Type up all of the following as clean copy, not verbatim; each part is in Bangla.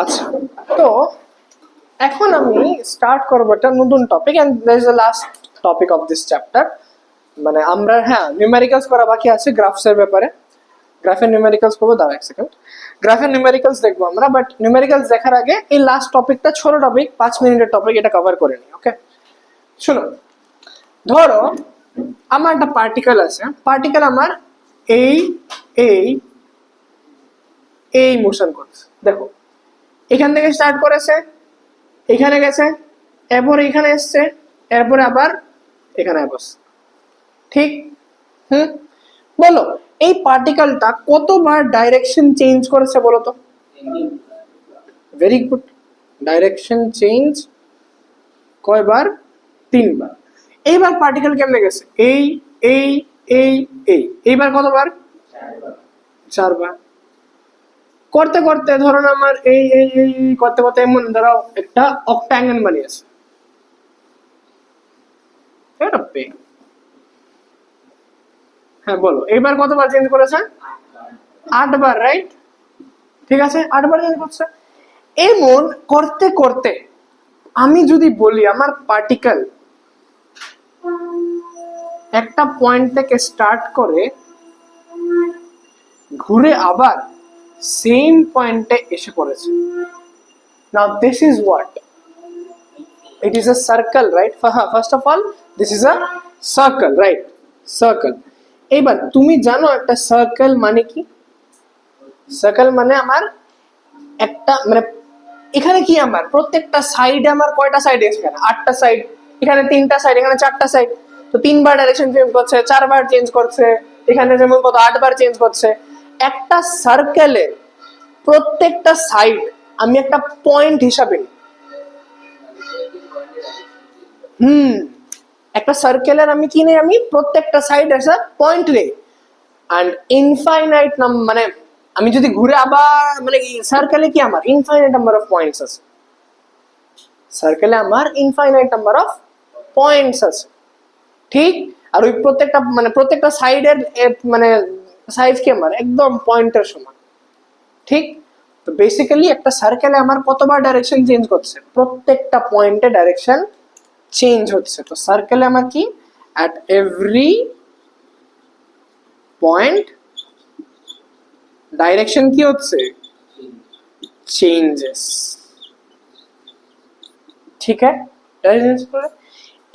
আচ্ছা, তো এখন আমি স্টার্ট করবো একটা নতুন topic, and that is the last topic of this chapter. মানে আমরা নিউমেরিক্যালস করা বাকি আছে গ্রাফস এর ব্যাপারে। গ্রাফের নিউমেরিক্যালস করবো, দাঁড়া এক সেকেন্ড। গ্রাফের নিউমেরিক্যালস দেখবো আমরা, বাট নিউমেরিক্যালস দেখার আগে এই লাস্ট টপিকটা, ছোট টপিক, 5 মিনিটের টপিক, এটা কভার করে নিই। ওকে, শুনো। ধরো আমার একটা পার্টিকেল আছে, পার্টিকেল আমার এই এই এই মোশন করছে। দেখো, এখান থেকে স্টার্ট করেছে, এখানে গেছে, এরপর এখানে এসছে, এরপরে আবার এখানে বসছে। ঠিক? বলো এই পার্টিকেলটা কতবার ডাইরেকশন চেঞ্জ করেছে বলো তো? ভেরি গুড, ডাইরেকশন চেঞ্জ কয়বার? 3বার। এইবার পার্টিকেল কেমনে গেছে? এই এই এই এই, এইবার কতবার? 4বার। করতে করতে ধরো না আমার এই এই এই করতে করতে এমন ধরো একটা অক্টাঙ্গন বানিয়েছে। হ্যাঁ বলো, এবার কতবার চেঞ্জ করেছে? 8বার, রাইট? ঠিক আছে, 8বার চেঞ্জ করছে। এমন করতে করতে আমি যদি বলি আমার পার্টিকেল একটা পয়েন্ট থেকে স্টার্ট করে ঘুরে আবার সেম পয়েন্টে এসে পড়েছে। Now this is what? It is a circle, right? First of all, this is a circle, right? Circle. এবার তুমি জানো একটা সার্কেল মানে কি? সার্কেল মানে আমার একটা, মানে এখানে কি আমার প্রত্যেকটা সাইডে আমার কয়টা সাইড আছে? এখানে 8টা সাইড, এখানে 3টা সাইড, এখানে 4টা সাইড। তো 3বার ডাইরেকশন চেঞ্জ করছে, 4বার চেঞ্জ করছে, এখানে যেমন কত 8বার চেঞ্জ করছে। একটা সার্কেলের প্রত্যেকটা সাইড আমি একটা পয়েন্ট হিসাবে নিই। একটা সার্কেলের আমি কি নেই? আমি প্রত্যেকটা সাইড এসে পয়েন্ট নেই। অ্যান্ড ইনফাইনাইট মানে আমি যদি ঘুরে আবার, মানে সার্কেলে কি আমার ইনফাইনাইট নাম্বার অফ পয়েন্টস আছে। সার্কেলে আমার ইনফাইনাইট নাম্বার অফ পয়েন্টস আছে, ঠিক? আর ওই প্রত্যেকটা, মানে প্রত্যেকটা সাইডের মানে সাইজ কি আমার একদম পয়েন্টের সমান, ঠিক? তো বেসিক্যালি একটা সার্কেলে আমার কতবার ডাইরেকশন চেঞ্জ করছে? প্রত্যেকটা পয়েন্টে ডাইরেকশন চেঞ্জ হচ্ছে। তো সার্কেলে আমার কি অ্যাট এভরি পয়েন্ট ডাইরেকশন কি হচ্ছে? চেঞ্জেস। ঠিক আছে,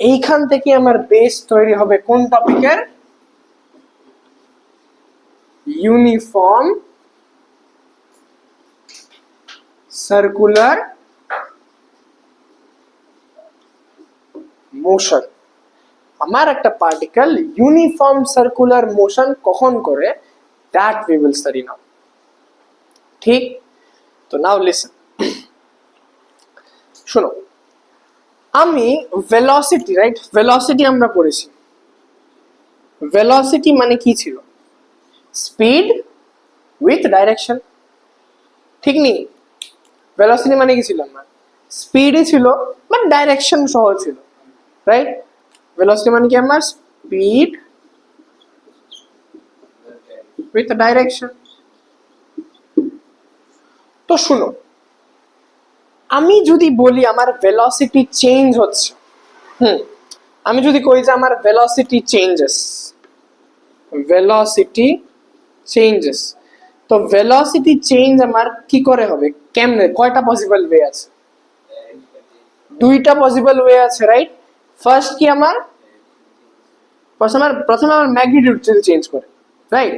এইখান থেকে আমার বেস তৈরি হবে কোন টপিকের? Uniform circular motion. আমার একটা পার্টিকেল ইউনিফর্ম সার্কুলার মোশন কখন করে, দ্যাট উই উইল স্টাডি নাও। ঠিক? তো নাও লিসেন, শোনো। আমি ভেলোসিটি, রাইট? ভেলোসিটি আমরা পড়েছি। ভেলোসিটি মানে কি ছিল? স্পিড উইথ ডাইরেকশন, ঠিক নি? ভেলোসিটি মানে কি ছিল? আমার স্পিডই ছিল, বাট ডাইরেকশন সহ ছিল, রাইট? ভেলোসিটি মানে কি? আমার স্পিড উইথ ডাইরেকশন। তো শুনো, আমি যদি বলি আমার ভেলোসিটি চেঞ্জ হচ্ছে, আমি যদি কই যে আমার ভেলোসিটি চেঞ্জেস, ভেলোসিটি চেঞ্জেস, তো ভেলোসিটি চেঞ্জ আমার কি করে হবে? কেমনে? কয়টা পসিবল ওয়ে আছে? 2টা পসিবল ওয়ে আছে, রাইট? ফার্স্ট কি আমার? প্রথমে আমার ম্যাগনিটিউড যদি চেঞ্জ করে, রাইট?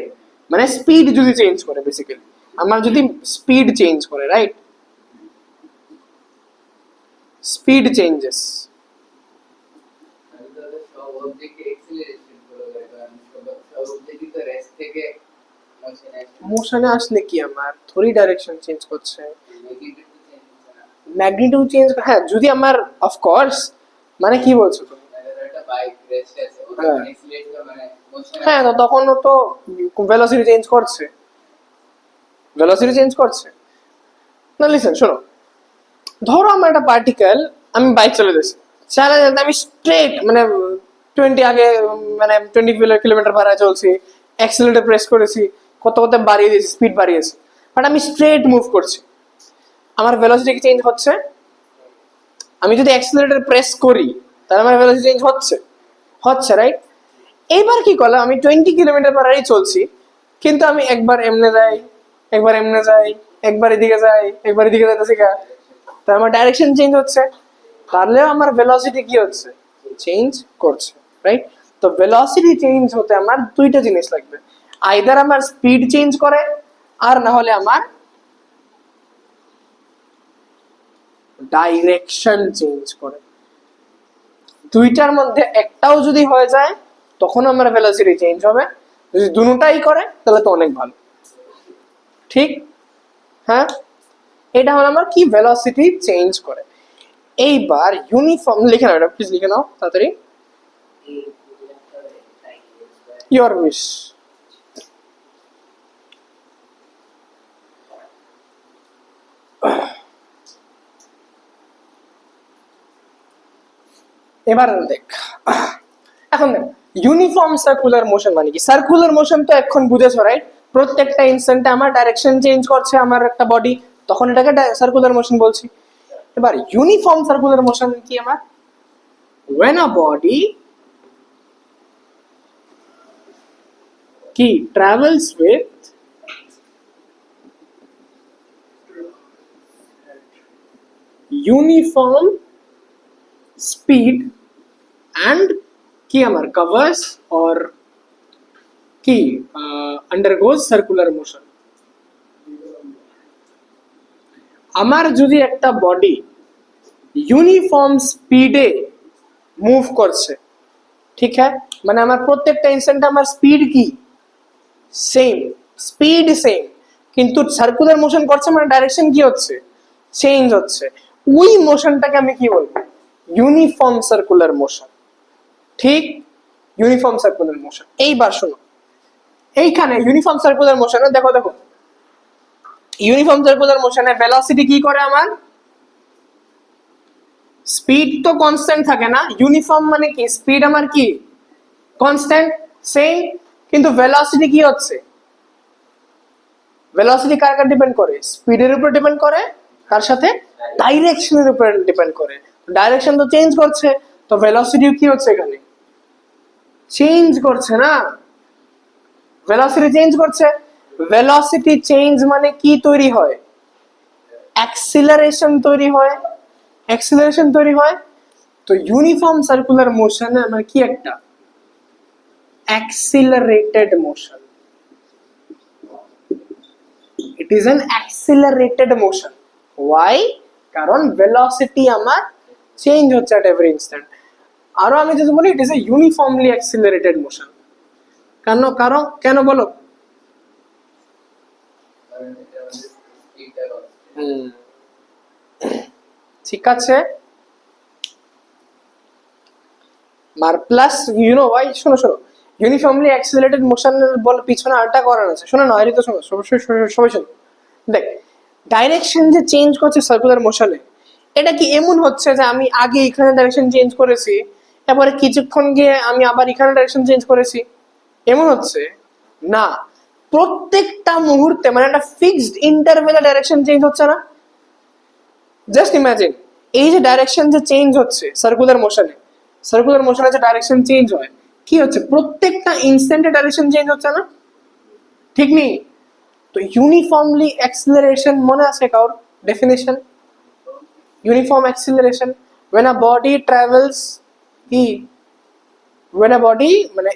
মানে স্পিড যদি চেঞ্জ করে, বেসিক্যালি আমার যদি স্পিড চেঞ্জ করে, রাইট? Speed changes. মোশনে আসলে কি আমার থোড়ি ডাইরেকশন চেঞ্জ করছে, ম্যাগনিটিউড চেঞ্জ। হ্যাঁ, যদি আমার অফকোর্স, মানে কি বলছো তুমি? হ্যাঁ, তো তখন তো ভেলোসিটি চেঞ্জ করছে, ভেলোসিটি চেঞ্জ করছে না। লিসেন, শোনো। ধরো আমার একটা পার্টিকেল, আমি বাইক চলে যাচ্ছি, আমি স্ট্রেট, মানে 20 আগে, মানে 20 কিলোমিটার ভাড়া চলছি, অ্যাক্সিলারেটর প্রেস করেছি, কত কত বাড়িয়ে দিয়েছি, স্পিড বাড়িয়েছি, বাট আমি স্ট্রেট মুভ করছি। আমার ভেলোসিটি কি চেঞ্জ হচ্ছে? আমি যদি অ্যাক্সিলারেটর প্রেস করি তাহলে আমার ভেলোসিটি চেঞ্জ হচ্ছে, হচ্ছে রাইট? এইবার কি করলাম, আমি 20 কিলোমিটার পার আওয়ারই চলছি, কিন্তু আমি একবার এমনে যাই, একবার এমনে যাই, একবার এদিকে যাই, একবার এদিকে যাইতেছি, তাহলে আমার ডাইরেকশন চেঞ্জ হচ্ছে, তাহলেও আমার ভেলোসিটি কি হচ্ছে? চেঞ্জ করছে, রাইট? তো ভেলোসিটি চেঞ্জ হতে আমার দুইটা জিনিস লাগবে, আইদার আমার স্পিড চেঞ্জ করে আর না হলে আমার ডাইরেকশন চেঞ্জ করে। দুইটার মধ্যে একটাও যদি হয়ে যায় তখন আমার ভেলোসিটি চেঞ্জ হবে, যদি দুটোটাই করে তাহলে তো অনেক ভালো, ঠিক? হ্যাঁ, এটা হলো আমার কি, ভেলোসিটি চেঞ্জ করে। এইবার ইউনিফর্ম লিখে নাও, এটা প্লিজ লিখে নাও তাড়াতাড়ি। Your wish. এবার দেখ, এখন দেখ ইউনিফর্ম সার্কুলার মোশন মানে কি? সার্কুলার মোশন তো এখন বুঝেছো রাইট? প্রত্যেকটা ইনস্ট্যান্টে আমার ডাইরেকশন চেঞ্জ করছে আমার একটা বডি, তখন এটাকে সার্কুলার মোশন বলছি। এবার ইউনিফর্ম সার্কুলার মোশন কি আমার? when a body কি travels with uniform speed and কি আমার covers or কি undergoes circular motion। আমার যদি একটা বডি ইউনিফর্ম স্পিডে মুভ করছে, ঠিক হ্যাঁ, মানে আমার প্রত্যেকটা ইনস্ট্যান্টে আমার স্পিড কি সেম, স্পিড সেম, কিন্তু সার্কুলার মোশন করছে মানে ডাইরেকশন কি হচ্ছে? চেঞ্জ হচ্ছে। ওই মোশনটাকে আমি কি বলবো? ইউনিফর্ম সার্কুলার মোশন, ঠিক? Uniform circular motion. এইবার শোনো, এইখানে ইউনিফর্ম সার্কুলার মোশনে দেখো দেখো, ইউনিফর্ম সার্কুলার মোশনে ভেলোসিটি কি করে আমার? স্পিড তো কনস্ট্যান্ট থাকে না, ইউনিফর্ম মানে কি স্পিড আমার কি কনস্ট্যান্ট সেম, কিন্তু ভেলোসিটি কি হচ্ছে? ভেলোসিটি কার কার ডিপেন্ড করে? স্পিডের উপর ডিপেন্ড করে, কার সাথে? ডাইরেকশনের উপর ডিপেন্ড করে। ডাইরেকশন তো চেঞ্জ করছে, তো ভেলোসিটি কি হচ্ছে এখানে? চেঞ্জ করছে না? ভেলোসিটি চেঞ্জ করছে। ভেলোসিটি চেঞ্জ মানে কি তৈরি হয়? অ্যাক্সিলারেশন তৈরি হয়, অ্যাক্সিলারেশন তৈরি হয়। তো ইউনিফর্ম সার্কুলার মোশনে আমার কি একটা accelerated motion, it is an accelerated motion, why? কারণ velocity আমার চেঞ্জ হচ্ছে at every instant। আরো আমি যদি বলি it is a uniformly accelerated motion, কেন কারণ কেন বলো? ঠিক আছে, মার প্লাস ইউ নো ওয়াই, শোনো শোনো, ইউনিফর্মলি অ্যাক্সিলারেটেড মোশনের বল পিছনে আরেকটা কারণ আছে, শোনো না, হয়তো শোনো, সবাই শোনো। দেখ, ডাইরেকশন যে চেঞ্জ করছে সার্কুলার মোশনে, এটা কি এমন হচ্ছে যে আমি আগে এখানে ডাইরেকশন চেঞ্জ করেছি, এরপরে কিছুক্ষণ গিয়ে আমি আবার এখানে ডাইরেকশন চেঞ্জ করেছি, এমন হচ্ছে না। প্রত্যেকটা মুহূর্তে মানে একটা ফিক্সড ইন্টারভ্যালে ডাইরেকশন চেঞ্জ হচ্ছে না? জাস্ট ইমাজিন, এই যে ডাইরেকশন যে চেঞ্জ হচ্ছে সার্কুলার মোশনে, সার্কুলার মোশনে যে ডাইরেকশন চেঞ্জ হয়, কি হচ্ছে? প্রত্যেকটা ইনস্ট্যান্টে ডাইরেকশন চেঞ্জ হচ্ছে না? ঠিক নেই? তো ইউনিফর্মলি অ্যাক্সিলারেশন মনে আছে কারোর definition? Uniform acceleration when a body travels কি, when a body মানে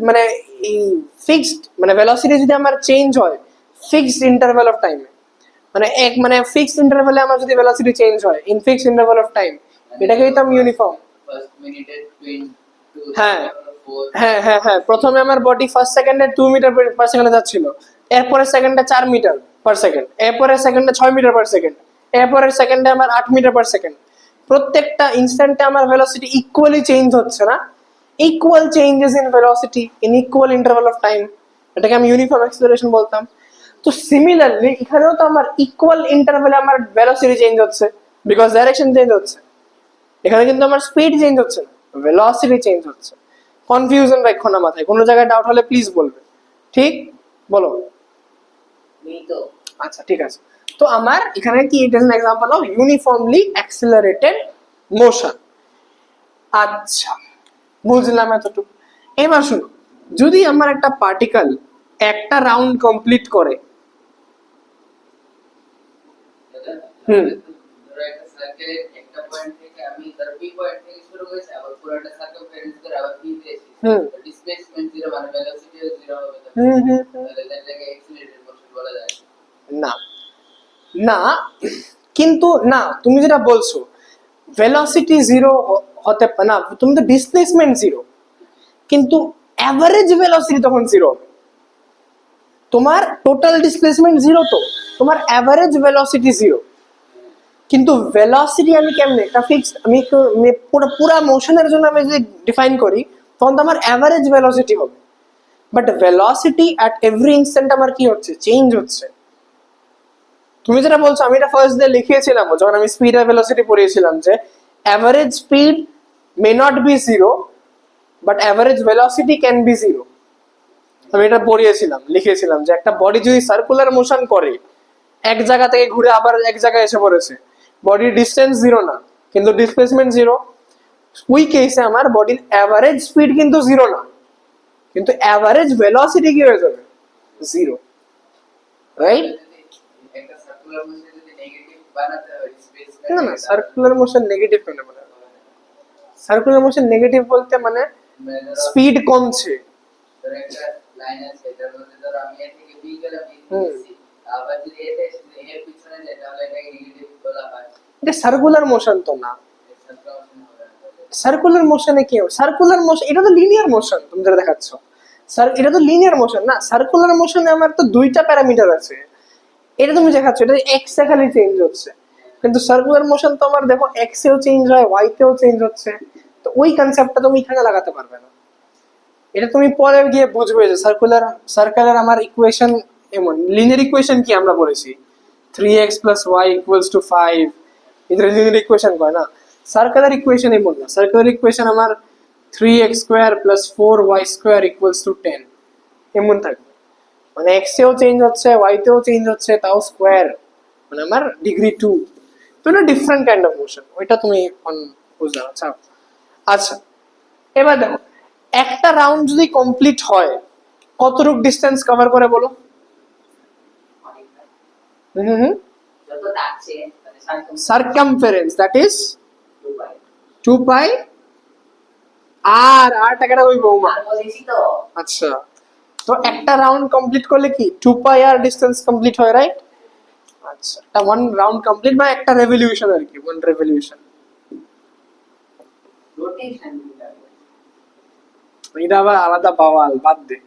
মানে এই ফিক্সড মানে ভেলোসিটি যদি আমার চেঞ্জ হয় ফিক্সড ইন্টারভ্যাল অফ টাইমে, মানে এক মানে ফিক্সড ইন্টারভ্যালে আমার যদি ভেলোসিটি চেঞ্জ হয় in fixed interval of time, এটাকেই তো আমি ইউনিফর্ম। হ্যাঁ হ্যাঁ হ্যাঁ হ্যাঁ, প্রথমে আমার বডি ফার্স্ট সেকেন্ডে 2 মিটার পার সেকেন্ডে যাচ্ছিল, এরপরে সেকেন্ডে 4 মিটার পার সেকেন্ড, এরপরে সেকেন্ডে 6 মিটার পার সেকেন্ড, এরপরে সেকেন্ডে আমার 8 মিটার পার সেকেন্ড। প্রত্যেকটা ইনস্ট্যান্টে আমার ভেলোসিটি ইকুয়ালি চেঞ্জ হচ্ছে না? Equal changes in velocity in equal interval of time, এটাকে আমি ইউনিফর্ম অ্যাক্সিলারেশন বলতাম। তো সিমিলারলি এখানেও তো আমার ইকুয়াল ইন্টারভ্যালে আমার ভেলোসিটি চেঞ্জ হচ্ছে, বিকজ ডাইরেকশন চেঞ্জ হচ্ছে। এখানে কিন্তু আমার স্পিড চেঞ্জ হচ্ছে না, ভেলোসিটি চেঞ্জ হচ্ছে। কনফিউশন রাখো না মাথায়, কোনো জায়গায় ডাউট হলে প্লিজ বলবে, ঠিক? বলো। আচ্ছা ঠিক আছে, তো আমার এখানে কি it is an example of uniformly accelerated motion. আচ্ছা, বুঝলাম এতটুকু। এবার শুনো, যদি আমার একটা পার্টিকেল একটা রাউন্ড কমপ্লিট করে, ধরো একটা সার্কেলের একটা পয়েন্ট থেকে আমি ধরো বি পয়েন্ট থেকে শুরু করেছি, আবার পুরোটা সার্কামফারেন্স করে আবার বি তে এসেছি, তো ডিসপ্লেসমেন্ট জিরো মানে ভেলোসিটিও জিরো হবে, তাহলে এটাকে অ্যাক্সিলারেটেড মোশন বলা যায় না না, কিন্তু না, তুমি যেটা বলছো ভেলোসিটি জিরো হতে না, তুমি তো ডিসপ্লেসমেন্ট জিরো, কিন্তু অ্যাভারেজ ভেলোসিটি তখন জিরো। তোমার টোটাল ডিসপ্লেসমেন্ট জিরো, তো তোমার অ্যাভারেজ ভেলোসিটি জিরো। কিন্তু ভেলোসিটি আমি কেমনে একটা ফিক্সড, আমি পুরা মোশনের জন্য আমি যদি ডিফাইন করি, তখন তো আমার অ্যাভারেজ ভেলোসিটি হবে। But velocity at every instant আমার কি হচ্ছে, চেঞ্জ হচ্ছে। তুমি যেটা বলছো, আমি এটা ফার্স্ট ডে লিখিয়েছিলাম যখন আমি স্পিড আর ভেলোসিটি পড়িয়েছিলাম, যে average speed may not be zero but average velocity can be zero. আমি এটা পড়িয়েছিলাম, লিখেছিলাম যে একটা বডি যদি সার্কুলার মোশন করে, এক জায়গা থেকে ঘুরে আবার এক জায়গায় এসে পড়েছে, বডির ডিস্টেন্স জিরো না কিন্তু ডিসপ্লেসমেন্ট জিরো। ওই কেসে আমার বডির অ্যাভারেজ স্পিড কিন্তু জিরো না, কিন্তু অ্যাভারেজ ভেলোসিটি কি হয়ে যাবে, জিরো, রাইট? একটা সার্কুলার মোশন যদি নেগেটিভ বানাতে হয় না না, সার্কুলার মোশন নেগেটিভ কেন বলে? সার্কুলার মোশন নেগেটিভ বলতে মানে স্পিড কমছে। ধরো একটা লাইন আছে, এটার মধ্যে ধরো আমি এ থেকে বি গেলাম, বি থেকে সি, আবার যদি এটা এসে এর পিছনে যায় তাহলে এটাকে নেগেটিভ বলা হয়। এটা সার্কুলার মোশন তো না। সার্কুলার মোশনে কি, সার্কুলার মোশন এটা তো লিনিয়ার মোশন, তুমি যেটা দেখাচ্ছ স্যার, এটা তো লিনিয়ার মোশন না। সার্কুলার মোশনে আমার তো দুইটা প্যারামিটার আছে, এটা তুমি দেখাচ্ছ এটা এক্স এ খালি চেঞ্জ হচ্ছে, কিন্তু সার্কুলার মোশন তো আমার দেখো এক্স এও চেঞ্জ হয়, ওয়াই তেও চেঞ্জ হচ্ছে। তো ওই কনসেপ্টটা তুমি এখানে লাগাতে পারবে না। এটা তুমি পরে গিয়ে বুঝবে যে সার্কুলার আমার ইকুয়েশন এমন। লিনিয়ার ইকুয়েশন কি আমরা বলেছি, 3x + y = 5, এটা লিনিয়ার ইকুয়েশন কয় না। সার্কুলার ইকুয়েশন এমন না, সার্কুলার ইকুয়েশন আমার 3x² + 4y² = 10 এমন থাকবে, মানে x এও চেঞ্জ হচ্ছে, y তেও চেঞ্জ হচ্ছে, তাও স্কোয়ার, মানে আমার ডিগ্রি 2। তো এটা ডিফারেন্ট কাইন্ড অফ মোশন, ওইটা তুমি বুঝতে পারছো। আচ্ছা, এবার দেখো একটা রাউন্ড যদি কমপ্লিট হয় কতটুকু ডিসটেন্স কভার করে বলো? যত থাকছে মানে সার্কামফারেন্স, দ্যাট ইজ 2 পাই 2 পাই আর টাকাটা ওই বৌমা। আর বলেছি তো। আচ্ছা, তো একটা রাউন্ড কমপ্লিট করলে কি 2 পাই আর ডিসটেন্স কমপ্লিট হয়, রাইট? আচ্ছা, এটা ওয়ান রাউন্ড কমপ্লিট বা একটা রেভলিউশন আর কি, ওয়ান রেভলিউশন। রোটেশন এটা আবার আলাদা বাওয়াল, বাদ দে।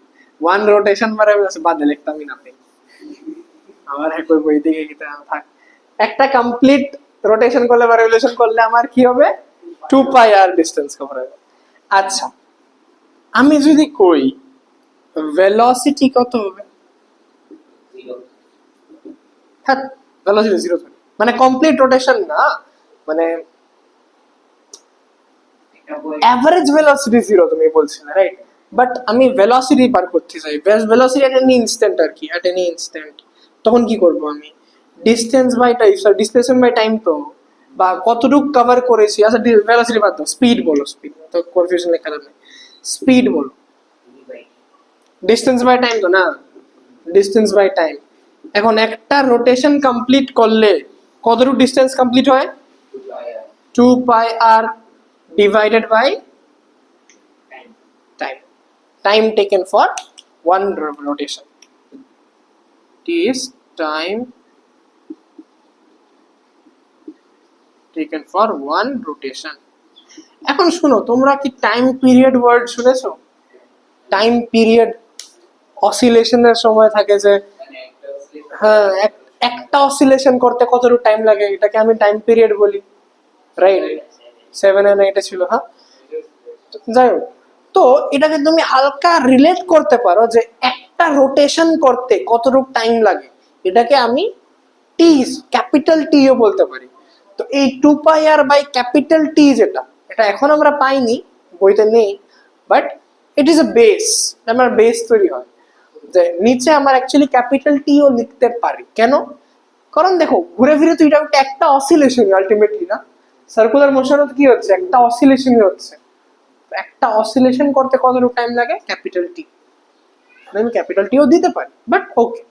ওয়ান রোটেশন মানে বাদ দে, লিখতামই না আপনি আমার একই বই দিকে কি থাক। একটা কমপ্লিট রোটেশন করলে বা রেভলিউশন করলে আমার কি হবে, 2 পাই আর ডিসটেন্স কভার হবে। আচ্ছা, আমি যদি কই ভেলোসিটি কত হবে? জিরো। হ্যাঁ, ভেলোসিটি জিরো, মানে কমপ্লিট রোটেশন না, মানে অ্যাভারেজ ভেলোসিটি জিরো তুমি বলছিলে, রাইট? বাট আমি ভেলোসিটি বার করতে চাই, ভেলোসিটি এট এনি ইনস্ট্যান্ট আর কি, এট এনি ইনস্ট্যান্ট। তখন কি করব আমি, distance by time, sorry displacement by time, তো বা কতটুকু কভার করেছি। আচ্ছা, ভেলোসিটি বাদ দাও, স্পিড বলো, স্পিড তো কনফিউশন লেখা নেই, স্পিড বলো। ডিসটেন্স বাই টাইম তো না, ডিসটেন্স বাই টাইম। এখন একটা রোটেশন কমপ্লিট করলে কতটুকু ডিসটেন্স কমপ্লিট হয়, 2 পাই আর divided by time taken for one rotation. It is time taken for one rotation. এখন শুনো, তোমরা কি টাইম পিরিয়ড ওয়ার্ড শুনেছো? টাইম পিরিয়ড অসিলেশনের সময় থাকে যে, হ্যাঁ, একটা অসিলেশন করতে কতটুকু টাইম লাগে, এটাকে আমি টাইম পিরিয়ড বলি, রাইট? 7 and 8 ছিল, হ্যাঁ। যাই হোক, তো এটাকে তুমি হালকা রিলেট করতে পারো যে একটা রোটেশন করতে কতটুকু টাইম লাগে, এটাকে আমি টি, ক্যাপিটাল টিও বলতে পারি। তো এই 2 পাই আর বাই ক্যাপিটাল টি যেটা, এটা এখন আমরা পাইনি, বইতে নেই, but it is a base, আমার বেস তৈরি হয় যে নিচে আমার অ্যাকচুয়ালি ক্যাপিটাল টিও লিখতে পারি। কেন? কারণ দেখো ঘুরে ফিরে তো এটা একটা অসিলেশন আলটিমেটলি, না? সার্কুলার মোশনে কি হচ্ছে, একটা অসিলেশনই হচ্ছে। একটা অসিলেশন করতে কতটুকু টাইম লাগে, ক্যাপিটাল টি। আমি ক্যাপিটাল টিও দিতে পারি, বাট ওকে,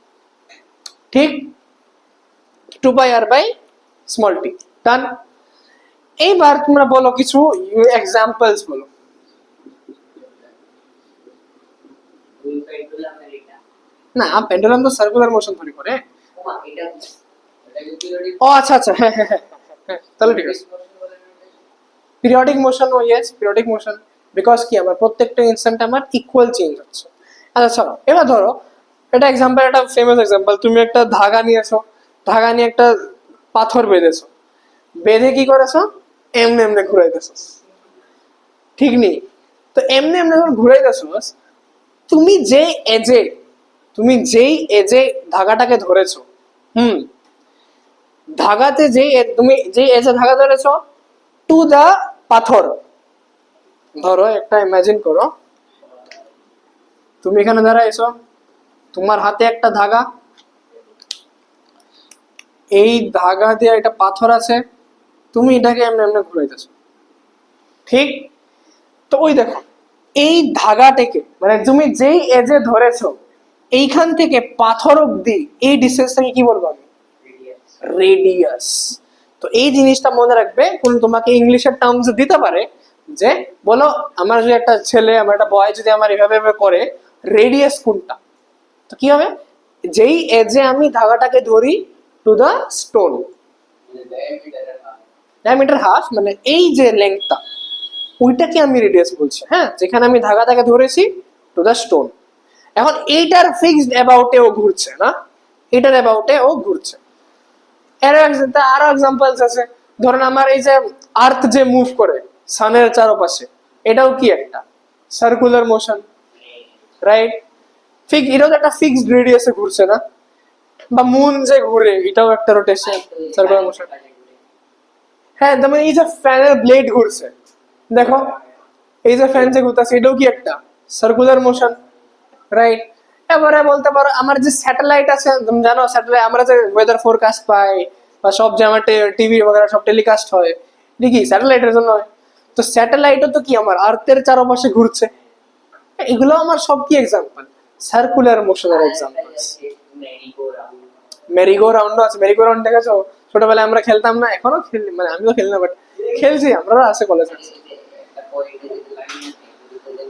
ঠিক। 2 π r/, স্মল টি, ডান। এইবার তোমরা বলো কিছু এক্সাম্পলস বলো। ওই পেন্ডুলামের এটা না, পেন্ডুলাম তো সার্কুলার মোশন তৈরি করে। ওমা এটা কি পিরিয়ডিক ও আচ্ছা আচ্ছা, হ্যাঁ হ্যাঁ হ্যাঁ হ্যাঁ, তাহলে ঠিক আছে। মোশন বলে না এটা? Periodic motion, oh yes periodic motion, because কি আমার প্রত্যেকটা ইনস্ট্যান্ট আমার ইকুয়াল চেঞ্জ হচ্ছে। আচ্ছা চলো, এবার ধরো এটা এক্সাম্পল, একটা ফেমাস এক্সাম্পল, তুমি একটা ধাগা নিয়েছো, ধাগা নিয়ে একটা পাথর বেঁধেছো, বেঁধে কি করেছো, এমনি এমনি ঘুরাইতেছো, ঠিক নেই? তো এমনি এমনি যখন ঘুরাইতেছো, তুমি যে এজে তুমি যেই এজে ধাগাটাকে ধরেছো, হুম, ধাগাতে তুমি যেই এজে ধাগা ধরেছো টু দা পাথর, ধরো একটা ইমাজিন করো, তুমি এখানে দাঁড়াইছো, তোমার হাতে একটা ধাগা, এই ধাগা দিয়ে একটা পাথর আছে, তুমি এটাকে এমনি এমনি ঘুরাইতেছো, ঠিক? তো ওই দেখো, এই ধাগাটাকে মানে তুমি যেই এজে ধরেছো এইখান থেকে পাথর অব্দি এই ডিস্টেন্সটাকে কি বলবো আমি, রেডিয়াস রেডিয়াস। তো এই জিনিসটা মনে রাখবে, কোন তোমাকে ইংলিশের টার্মস দিতে পারে যে বলো আমার যদি একটা ছেলে, আমার একটা বয় যদি আমার এভাবে এভাবে করে, রেডিয়াস কোনটা? তো কি হবে, যেই এজে আমি ধাগাটাকে ধরি টু দা স্টোন, মানে ডায়ামিটার আর হাফ ডায়ামিটার হাফ, মানে এই যে লেন্থটা, ওইটাকে আমি রেডিয়াস বলছি, হ্যাঁ, যেখানে আমি ধাগাটাকে ধরেছি টু দা স্টোন। এখন এইটার ফিক্সড অ্যাবাউটে ও ঘুরছে, না? এটার অ্যাবাউটে ও ঘুরছে। আরো এক্সাম্পলস আছে, ধরেন আমার এই যে আর্থ যে মুভ করে সানের চারপাশে, এটাও কি একটা সার্কুলার মোশন, রাইট? ঠিক, এটাও তো একটা ফিক্সড রেডিয়াসে ঘুরছে, না? বা মুন যে ঘুরে, এটাও একটা রোটেশন, সার্কুলার মোশন। হ্যাঁ, তার মানে এই যে ফ্যানের ব্লেড ঘুরছে, দেখো এই যে ফ্যান যে ঘুরতেছে, এটাও কি একটা সার্কুলার মোশন, রাইট? এবারে বলতে পারো আমার যে স্যাটেলাইট আছে, তুমি জানো স্যাটেলাইট আমরা যে ওয়েদার ফোরকাস্ট পাই, বা সব যে আমার টিভি বগেরা সব টেলিকাস্ট হয়, এটা কি স্যাটেলাইটের জন্য হয়? তো স্যাটেলাইটও তো কি আমার আর্থের চারপাশে ঘুরছে। এগুলো আমার সব কি এক্সাম্পল, সার্কুলার মোশনের এক্সাম্পলস। মেরিগো রাউন্ড মেরিগো রাউন্ডও আছে, মেরিগো রাউন্ড দেখেছো? ছোটবেলায় আমরা খেলতাম না, এখনো খেলি, মানে আমিও খেলি না, বাট খেলছি, আমরা আছে কলেজে। একটা পয়েন্টে যেতে লাইন আছে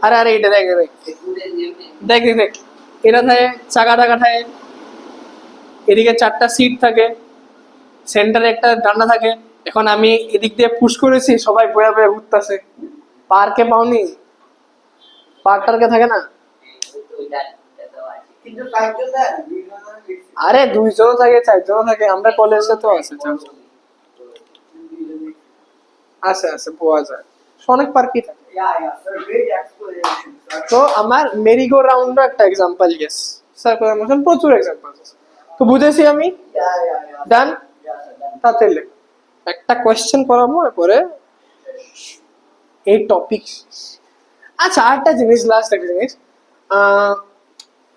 আরে আরে, এটা দেখ দেখ ঘুরে যেমনি দেখ দেখ দেখ, এটা থাকে চাকা টাকা থাকে, এদিকে 4টা সিট থাকে, সেন্টারে একটা ডান্ডা থাকে। এখন আমি এদিক দিয়ে পুশ করেছি, সবাই বয়া বয়া ঘুরতেছে। পার্কে পাওনি, পার্ক টার্কে থাকে না? ওইটা তো আছে কিন্তু কাজটা দেয় না, দুই জনের বেশি। আরে 2 জন থাকে, 4 জন থাকে, আমরা কলেজে তো আছে 4 জন। আছে আছে, পাওয়া যায়, অনেক পার্কই থাকে। Yeah, yeah, sir, great explanation, sir. তো আমার মেরিগো রাউন্ডও একটা এক্সাম্পল, ইয়েস। সার্কুলার মোশন প্রচুর এক্সাম্পল আছে। তো বুঝেছি আমি, Yeah, yeah, yeah. ডান। Yeah, sir, done. তাহলে একটা কোয়েশ্চেন করাবো, এরপরে এই টপিক। আচ্ছা, আরেকটা জিনিস, লাস্ট একটা জিনিস,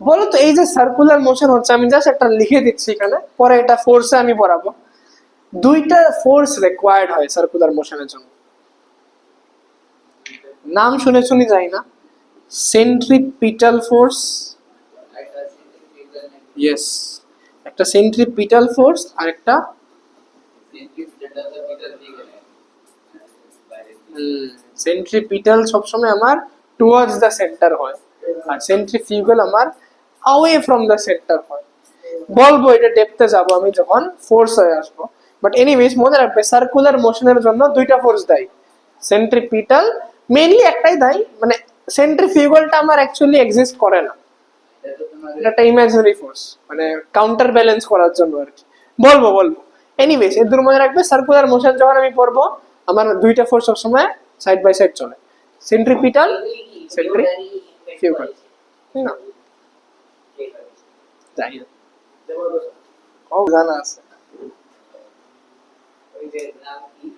বলো তো এই যে সার্কুলার মোশন হচ্ছে, আমি জাস্ট একটা লিখে দিচ্ছি এখানে, পরে এটা ফোর্সে আমি পড়াবো। 2টা ফোর্স রিকোয়ার্ড হয় সার্কুলার মোশনের জন্য, নাম শুনে শুনি যাই না, সেন্ট্রিপিটাল ফোর্স, একটা সেন্ট্রিফিউগাল ইয়েস, একটা সেন্ট্রিপিটাল ফোর্স আর একটা সেন্ট্রিফিউগাল ভিতর দিয়ে গেলে বাইরে সেন্ট্রিপিটাল সবসময় আমার টুয়ার্ডস দ্য সেন্টার হয়, আর সেন্ট্রিফিউগাল আমার অ্যাওয়ে ফ্রম দ্য সেন্টার হয়। বলবো এটা ডেপথে যাব আমি যখন ফোর্স হয়ে আসবো, বাট এনিওয়েজ মনে রাখবে সার্কুলার মোশনের জন্য 2টা ফোর্স দায়ী। সেন্ট্রিপিটাল মেইনলি একটাই দায়ী, মানে সেন্ট্রিফিউগালটা আমার অ্যাকচুয়ালি এক্সিস্ট করে না, এটা তো তোমার এটা একটা ইমাজিনারি ফোর্স, মানে কাউন্টার ব্যালেন্স করার জন্য আর কি। বলবো এনিওয়েজ, এর মনে রাখবে সার্কুলার মোশন যখন আমি পড়বো, আমার 2টা ফোর্স সবসময় সাইড বাই সাইড চলে, সেন্ট্রিপিটাল, সেন্ট্রিফিউগাল। না জানি না, ও জানা আছে। ওই যে নাম কি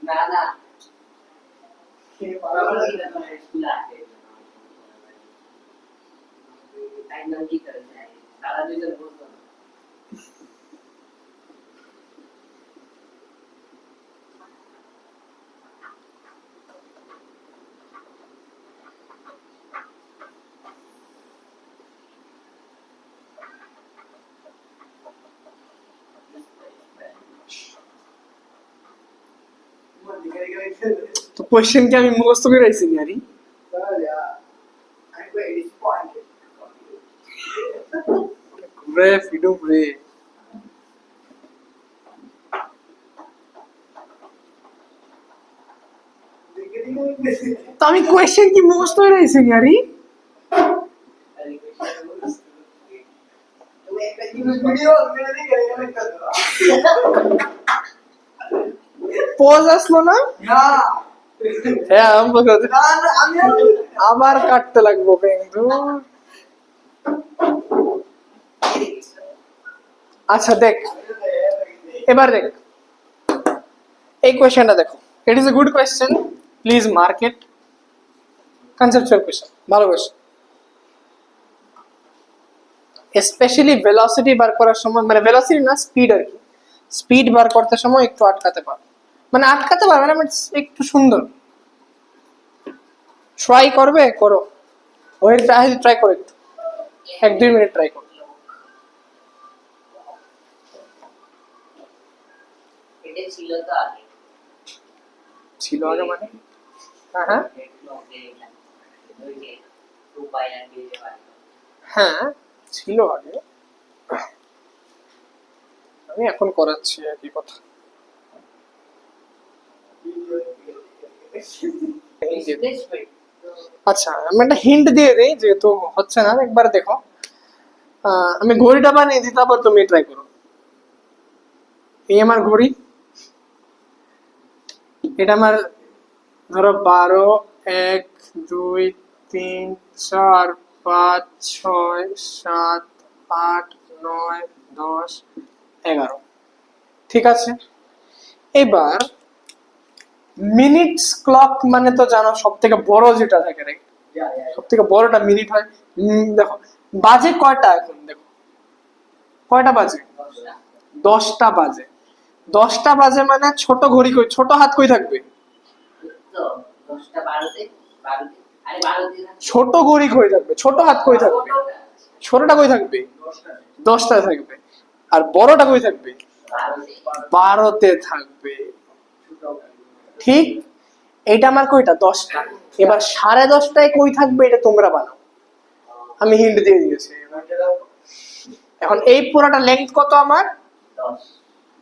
না না স্কুলে আসে তাই নাম কি করে যায় সারা দিন বসে তো কোশ্চেন কি আমি মুখস্থ করে আইছি আরে I'm very disappointed. রে ফিডু রে তো আমি কোশ্চেন কি মুখস্থ করে আইছি আরে तुम्हें एक वीडियो मेरे नहीं करेगा मैं कर दूंगा পজ আসলো না ना হ্যাঁ আরম্ভ করে ना আমি আবার কাটতে লাগবো কিন্তু আচ্ছা দেখ এবার দেখ এই কোশ্চেনটা দেখো it is a good question please mark it conceptual question ভালো কোশ্চেন স্পেশালি ভেলোসিটি বার করার সময় মানে ভেলোসিটি না স্পিড আর কি স্পিড বার করতে সময় একটু আটকাতে পারো মানে আটকাতে পারবে না বাট একটু সুন্দর ট্রাই করবে করো ওই ট্রাই করো একটু 1-2 মিনিট ট্রাই করো এটা ছিল তো আগে ছিল আগে মানে হ্যাঁ হ্যাঁ হ্যাঁ ছিল আগে আমি এখন করাচ্ছি একই কথা আচ্ছা আমি একটা হিন্ট দিয়ে দিই যেহেতু হচ্ছে না একবার দেখো আমি ঘড়িটা বানিয়ে দিই তারপর তুমি ট্রাই করো এই আমার ঘড়ি এটা আমার ধরো 12 1 2 3 4 5 6 7 8 9 10 11 ঠিক আছে এবার মিনিটস ক্লক মানে তো জানো সব থেকে বড় যেটা থাকে রে সব থেকে বড়টা মিনিট হয় দেখো বাজে কয়টা এখন দেখো কয়টা বাজে 10টা বাজে 10টা বাজে মানে ছোট ঘড়ি কই ছোট হাত কই থাকবে ছোট ঘড়ি কই থাকবে ছোট হাত কই থাকবে ছোটটা কই থাকবে 10টা থাকবে আর বড়টা কই থাকবে 12তে থাকবে ঠিক এটা আমার কয়টা 10টা এবার 10:30টায় কই থাকবে এটা তোমরা বানাও আমি হিন্ট দিয়ে দিয়েছি এখন এই পুরোটা লেন্থ কত আমার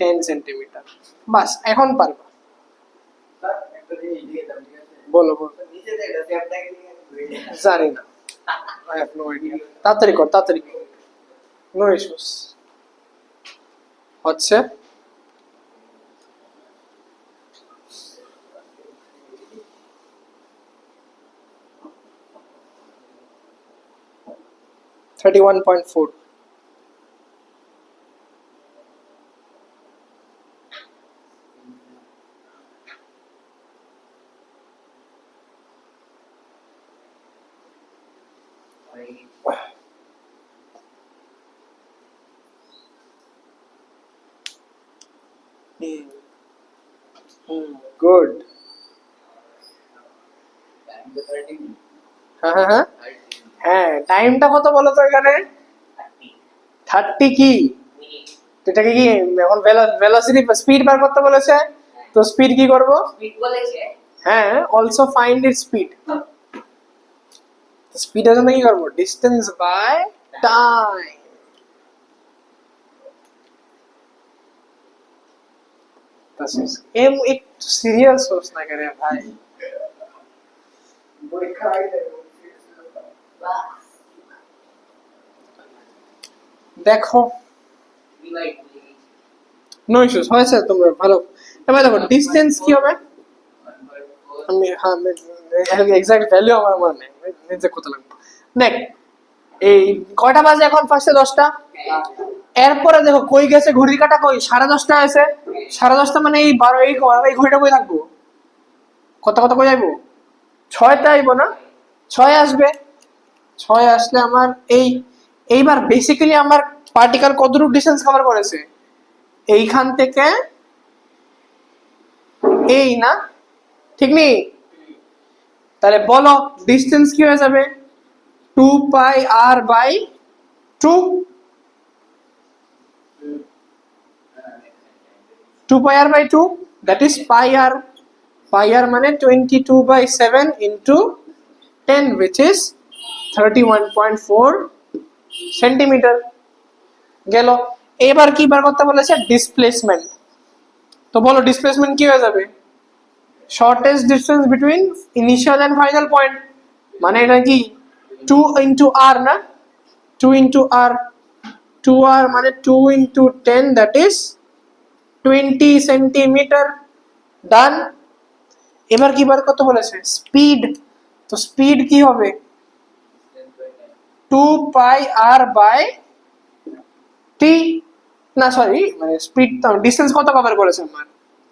10 সেন্টিমিটার বাস এখন পারবা একটা জিনিস দিয়ে দাও ঠিক আছে বলো বলো নিচে দেখো ট্যাপটাকে দিয়ে জানি না আই হ্যাভ নো আইডিয়া তাড়াতাড়ি কর নো ইস্যুস হচ্ছে $31.4 গুড হ্যাঁ হ্যাঁ হ্যাঁ হ্যাঁ টাইমটা কত বলো তো এখানে 30 কি এটাকে কি এখন ভেলোসিটি স্পিড বার করতে বলেছে তো স্পিড কি করব হ্যাঁ অলসো ফাইন্ড ইট স্পিড স্পিডের জন্য কি করব ডিসটেন্স বাই টাইম এম একটু সিরিয়াস হোস না করে ভাই পরীক্ষা আগে দেখো নো ইস্যুস হয়েছে তোমরা ভালো এবার দেখো ডিসটেন্স কি হবে আমি হ্যাঁ এক্সাক্ট ভ্যালু আমার মনে নেই নিজে কত লাগবে দেখ এই কয়টা বাজে এখন ফার্স্টে 10টা এরপরে দেখো কই গেছে ঘড়ির কাঁটা কই 10:30 আছে 10:30 মানে এই 12 এই ঘড়িটা কই থাকবো কত কই যাইবো ছয়তে আইব না, 6 আসবে। 6 আসলে আমার এইবার বেসিক্যালি আমার পার্টিকেল কতটুকু ডিসটেন্স কভার করেছে, এইখান থেকে এই না, ঠিক নেই? তাহলে বলো ডিসটেন্স কি হয়ে যাবে, 2πr/2, 2πr/2, that is πr. πr মানে 22/7 into 10, which is 31.4 সেন্টিমিটার গেল। এবার কি বার করতে বলেছে, ডিসপ্লেসমেন্ট। তো বলো ডিসপ্লেসমেন্ট কি হয়ে যাবে, shortest distance between initial and final point, মানে এটা কি 2 into r না, 2 into r, 2r মানে 2 into 10, that is 20 সেন্টিমিটার। ডান। এবার কি বার করতে বলেছে, স্পিড। তো স্পিড কি হবে, 2πr/t, না সরি মানে স্পিড ডিসটেন্স কত কভার করেছে আমার,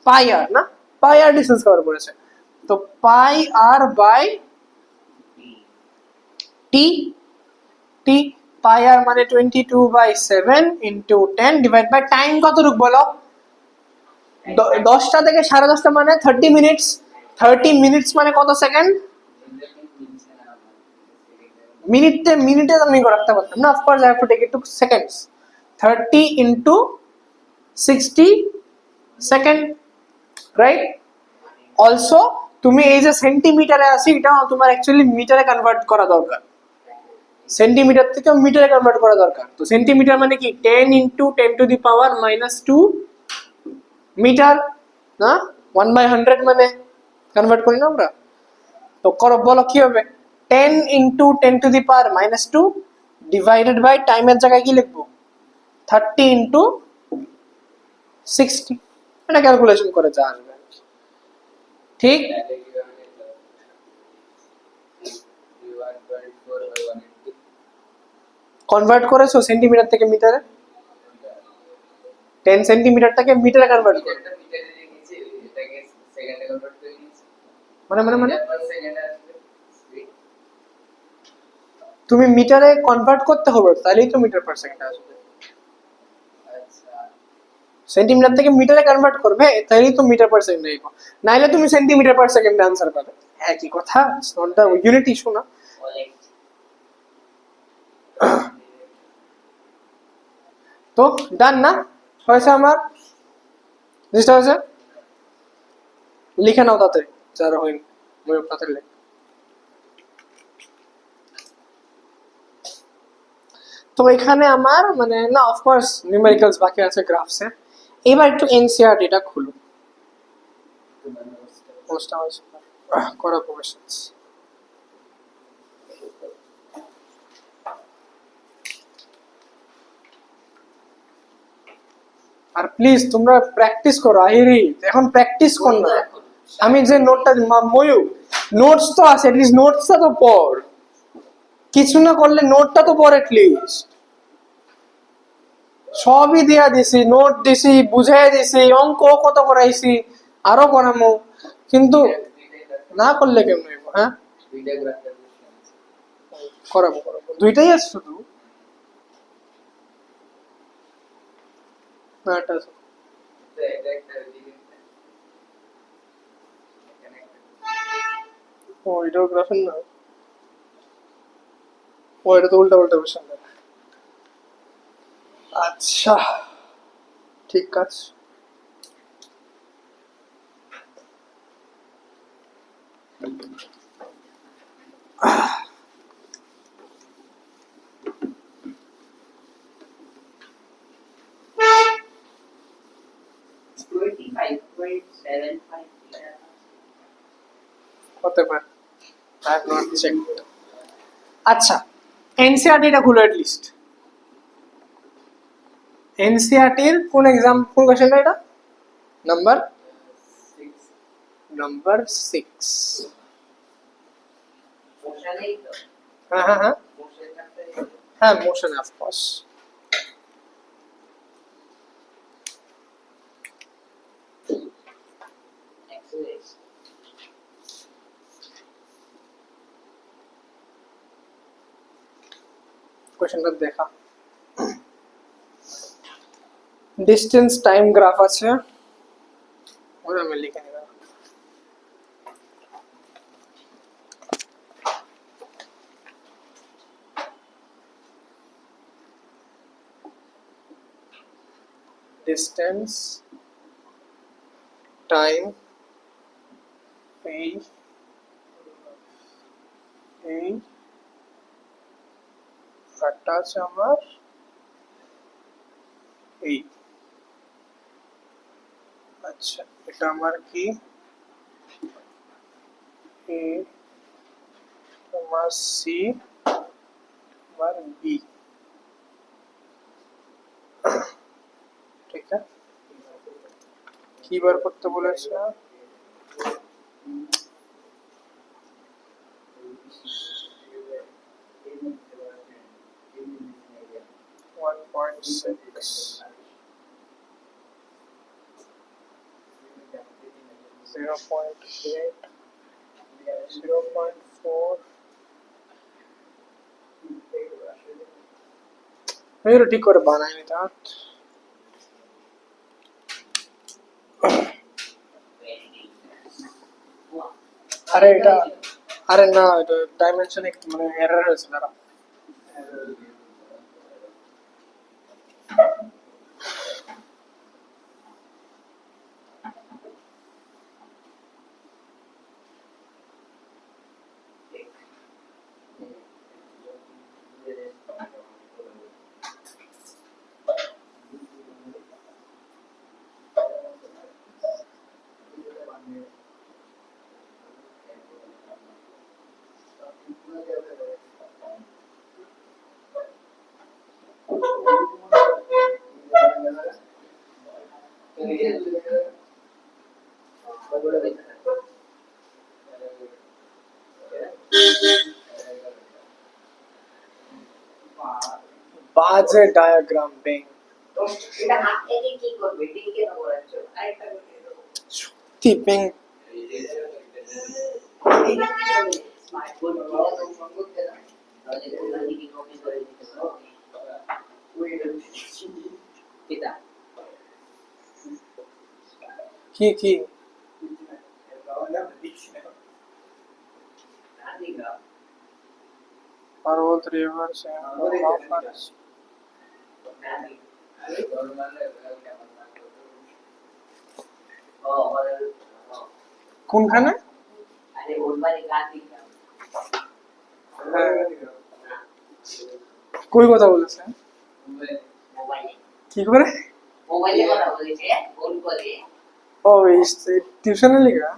পাই আর না, পাই আর ডিসটেন্স কভার করেছে। তো পাই আর বাই টি, টি পাই আর মানে 22/7 ইন্টু 10 ডিভাইড বাই টাইম কতটুকু বলো, 10টা থেকে 10:30 মানে 30 মিনিটস। 30 মিনিটস মানে কত সেকেন্ড, মিনিটে আমি রাখতে পারতাম না, of course I have to take it to seconds. 30 into 60 second, right? Also তুমি এই যে সেন্টিমিটারে আছে, এটা তোমার অ্যাকচুয়ালি মিটারে কনভার্ট করা দরকার, সেন্টিমিটার থেকে মিটারে কনভার্ট করা দরকার। তো সেন্টিমিটার মানে কি 10 ইন্টু 10⁻²2 মিটার না, 1/100 মানে কনভার্ট করি না আমরা। তো করো, বলো কি হবে, 10 ইন্টু 10⁻²2 ডিভাইডেড বাই টাইমের জায়গায় কি লিখবো, 30 ইন্টু 60, এটা ক্যালকুলেশন করে যা আসবে, ঠিক? কনভার্ট করেছো সেন্টিমিটার থেকে মিটারে, 10 সেন্টিমিটারটাকে মিটারে কনভার্ট করো, মানে মানে মানে তুমি মিটারে কনভার্ট করতে হবে, তাহলেই তো মিটার পার সেকেন্ড আসবে। সেন্টিমিটার থেকে মিটারে কনভার্ট করবে, তাহলেই তো মিটার পার সেকেন্ড আসবে, নাইলে তুমি সেন্টিমিটার পার সেকেন্ডে আনসার পাবে। একই কথা, নট দা ইউনিট ইস্যু না। তো ডান না, হয়েছে আমার, জিনিসটা হয়েছে, লিখে নাও তাতে যারা হয়নি, ময়ূর তাতে লেখ। তো এখানে আমার মানে না, অফকোর্স নিউমেরিক্যালস বাকি আছে গ্রাফসে। এবার একটু এনসিআরটিটা খুলো, পোস্টটা হয়েছে করো কোয়েশ্চেন্স। আর প্লিজ তোমরা প্র্যাকটিস করো, আহিরি এখন প্র্যাকটিস কর না। আমি যে নোটটা ময়ূর, নোটস তো আছে, এটলিস্ট নোটসটা তো পড়, কিছু না করলে নোটটা তো পড় এটলিস্ট। সবই দিয়া দিছি, নোট দিছি, বুঝাই দিছি, অঙ্ক কত করাইছি, আরো করামো, কিন্তু না করলে কেমন হইব? হ্যাঁ করাবো করাবো, দুইটাই আছে শুধু, না এটা আছে। ও এটাও গ্রাফের না, ও এটা তো উল্টা উল্টা কোশ্চেন। আচ্ছা ঠিক আছে, হতে পারে, I have not checked. আচ্ছা এনসিআরটিটা খুলো এটলিস্ট, এনসিআরটির কোন এক্সাম, কোন কোশ্চেনটা এটা, নাম্বার 6। হ্যাঁ হ্যাঁ হ্যাঁ হ্যাঁ, মোশন অফকোর্স। কোশ্চেনটা দেখা। ডিস্টেন্স টাইম গ্রাফ আছে, ওটা আমি লিখে নিলাম। ডিস্টেন্স টাইম এই এই ঘাটটা আছে আমার এই, আচ্ছা এটা আমার কি এ, আমার সি, আমার বি, ঠিক আছে। কি বার করতে বলেছে? 1.6, 0.8, 0.4। মেরে ঠিক করে বানাইনি তা। আরে এটা, আরে না এটা ডাইমেনশন একটু মানে এরর হয়েছে দাঁড়া। বাজে ডায়াগ্রাম বেং এটা হাত থেকে কি করবে? ডিকে না বলাচ্ছো আরেকটা করে দেবো। সত্যি বেং স্মার্টফোন কিনা তো সম্ভব না, তাহলে তোমরা কি কপি করে দিতে পারো? এটা কি কি আদিগা পার্বত রিভার সে কোনখানে? আরে ওর বাড়ি গান্ধীগ্রাম। হ্যাঁ কই কথা বলেছে? মোবাইলে কি করে? মোবাইলে কথা বলেছে ফোন করে। ও টিউশনে লিখা